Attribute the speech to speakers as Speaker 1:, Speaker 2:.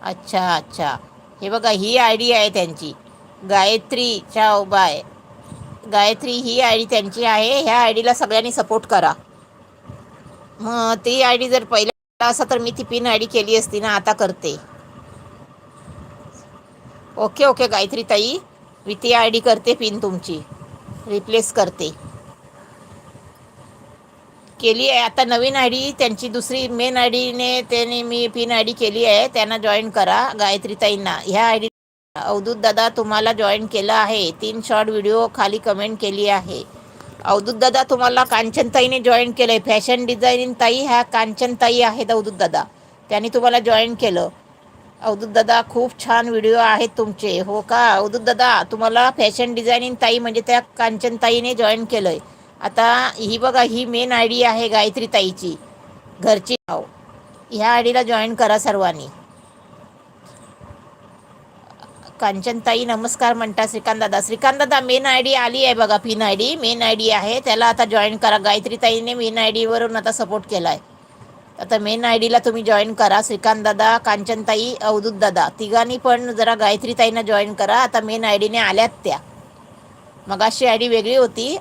Speaker 1: अच्छा अच्छा. हे बघा, ही आय डी आहे त्यांची, गायत्री बाय. गायत्री ही आय डी त्यांची आहे. ह्या आय डीला सगळ्यांनी सपोर्ट करा. मग ती आय डी जर पहिला असता तर मी ती पिन आय डी केली असती ना, आता करते. ओके ओके गायत्री ताई, मी ती आय डी करते पिन तुमची, रिप्लेस करते. केली आहे आता नवीन आय डी त्यांची, दुसरी मेन आय डीने त्याने मी पिन आय डी केली आहे. त्यांना जॉईन करा गायत्री ताईंना. ह्या आय डी अवधूत दादा तुम्हाला जॉईन केलं आहे. 3 शॉर्ट व्हिडिओ खाली कमेंट केली आहे. अवधूत दादा तुम्हाला कांचनताईने जॉईन केलं आहे. फॅशन डिझायनिंग ताई ह्या कांचनताई आहेत अवधूत दादा, त्यांनी तुम्हाला जॉईन केलं. अवधूत दादा खूप छान व्हिडिओ आहेत तुमचे. हो का अवधूत दादा, तुम्हाला फॅशन डिझायनिंग ताई म्हणजे त्या कांचनताईने जॉईन केलं आहे. आता ही बघा, ही मेन आय डी आहे गायत्री ताईची, घरची नाव. ह्या आय डीला जॉईन करा सर्वांनी. कांचनताई नमस्कार म्हणता श्रीकांत दादा. श्रीकांत दादा, मेन आय डी आली आहे बघा, pin I D main I D आहे, त्याला आता जॉईन करा. गायत्री ताईने मेन आय डीवरून आता सपोर्ट केला आहे. आता मेन आय डीला तुम्ही जॉईन करा. श्रीकांत दादा, कांचनताई, अवधूत दादा तिघांनी पण जरा गायत्री ताईंना जॉईन करा. आता मेन आय डीने आल्यात त्या. मगाशी आय डी वेगळी होती,